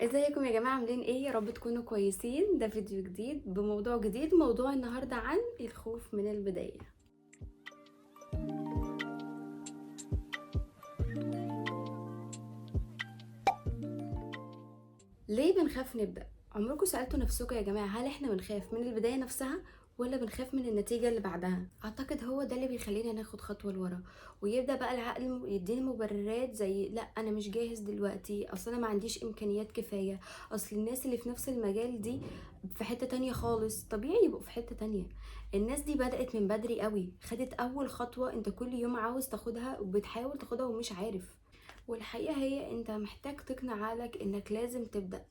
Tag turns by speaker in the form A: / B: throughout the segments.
A: ازيكم يا جماعه؟ عاملين ايه؟ يا رب تكونوا كويسين. ده فيديو جديد بموضوع جديد. موضوع النهارده عن الخوف من البدايه. ليه بنخاف نبدا؟ عمركم سالتوا نفسكم يا جماعه هل احنا بنخاف من البدايه نفسها ولا بنخاف من النتيجه اللي بعدها؟ اعتقد هو ده اللي بيخلينا ناخد خطوه لورا، ويبدا بقى العقل يديني مبررات زي لا انا مش جاهز دلوقتي، اصل انا ما عنديش امكانيات كفايه، اصل الناس اللي في نفس المجال دي في حته تانية خالص، طبيعي يبقوا في حته تانية. الناس دي بدأت من بدري قوي، خدت اول خطوه انت كل يوم عاوز تاخدها وبتحاول تاخدها ومش عارف. والحقيقة هي انت محتاج تقنع عقلك انك لازم تبدأ،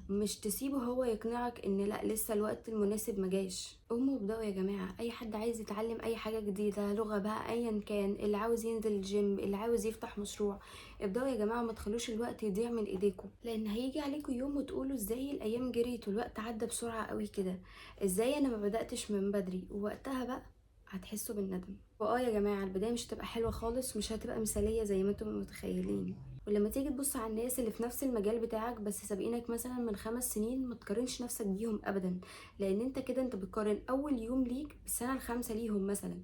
A: مش تسيبه هو يقنعك ان لا لسه الوقت المناسب مجاش. قوموا ابدأوا يا جماعة. اي حد عايز يتعلم اي حاجة جديدة، لغة بقى ايا كان، اللي عاوز ينزل الجيم، اللي عاوز يفتح مشروع، ابدأوا يا جماعة. ما تخلوش الوقت يضيع من ايديكم، لان هيجي عليكم يوم وتقولوا ازاي الايام جريت والوقت عدى بسرعة قوي كده، ازاي انا ما بدأتش من بدري. ووقتها بقى هتحسوا بالندم. يا جماعة البداية مش هتبقى حلوة خالص، مش هتبقى مثالية زي ما انتم متخيلين. ولما تيجي تبص على الناس اللي في نفس المجال بتاعك بس سابقينك مثلا من 5 سنين، ما تقارنش نفسك بيهم ابدا، لان انت كده انت بتقارن اول يوم ليك بالسنة الخامسة ليهم مثلا،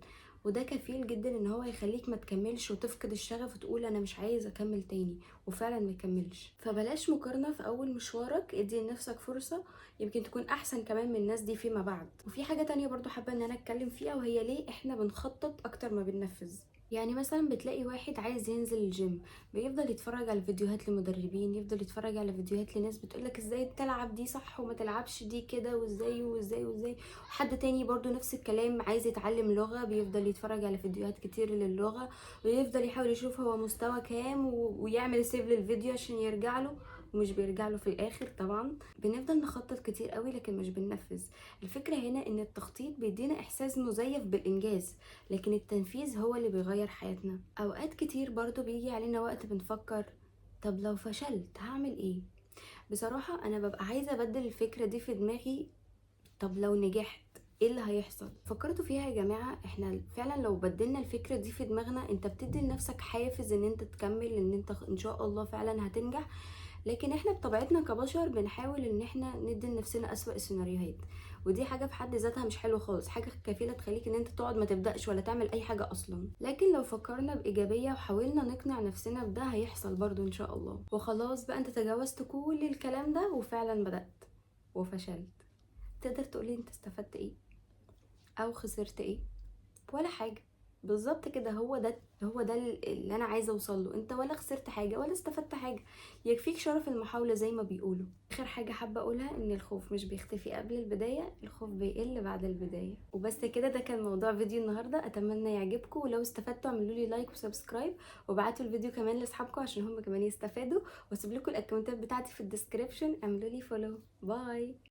A: وده كفيل جدا ان هو يخليك ما تكملش وتفقد الشغف وتقول انا مش عايز اكمل تاني، وفعلا ما تكملش. فبلاش مقارنة في اول مشوارك، ادي لنفسك فرصة، يمكن تكون احسن كمان من الناس دي فيما بعد. وفي حاجة تانية برضو حابة ان انا اتكلم فيها، وهي ليه احنا بنخطط اكتر ما بننفذ. يعني مثلا بتلاقي واحد عايز ينزل الجيم، بيفضل يتفرج على فيديوهات لمدربين، يفضل يتفرج على فيديوهات لناس بتقولك ازاي تلعب دي صح وما تلعبش دي كده، وازاي وازاي وازاي. حد تاني برضو نفس الكلام عايز يتعلم لغة، بيفضل يتفرج على فيديوهات كتير للغة، ويفضل يحاول يشوف هو مستوى كام ويعمل سيف للفيديو عشان يرجع له، ومش بيرجع له في الاخر طبعا. بنفضل نخطط كتير قوي لكن مش بننفذ. الفكرة هنا ان التخطيط بيدينا احساس مزيف بالانجاز، لكن التنفيذ هو اللي بيغير حياتنا. اوقات كتير برضو بيجي علينا وقت بنفكر طب لو فشلت هعمل ايه. بصراحة انا ببقى عايزة ابدل الفكرة دي في دماغي. طب لو نجحت ايه اللي هيحصل؟ فكرتوا فيها يا جماعة؟ احنا فعلا لو بدلنا الفكرة دي في دماغنا انت بتدي لنفسك حافز ان انت تكمل، ان انت ان شاء الله فعلا هتنجح. لكن احنا بطبيعتنا كبشر بنحاول ان احنا ندي لنفسنا اسوأ السيناريوهات، ودي حاجة في حد ذاتها مش حلوة خالص، حاجة كفيلة تخليك ان انت تقعد ما تبدأش ولا تعمل اي حاجة اصلا. لكن لو فكرنا بإيجابية وحاولنا نقنع نفسنا بده هيحصل برضو ان شاء الله. وخلاص بقى انت تجاوزت كل الكلام ده وفعلا بدأت وفشلت، تقدر تقولي انت استفدت ايه او خسرت ايه؟ ولا حاجه. بالظبط كده، هو ده اللي انا عايزه اوصل له. انت ولا خسرت حاجه ولا استفدت حاجه، يكفيك شرف المحاوله زي ما بيقولوا. اخر حاجه حابه اقولها ان الخوف مش بيختفي قبل البدايه، الخوف بيقل بعد البدايه. وبس كده، ده كان موضوع فيديو النهارده، اتمنى يعجبكم، ولو استفدتوا اعملوا لي لايك وسبسكرايب، وابعتوا الفيديو كمان لاصحابكم عشان هم كمان يستفادوا، واسيب لكم الاكونتات بتاعتي في الديسكريبشن، اعملوا لي فولو. باي.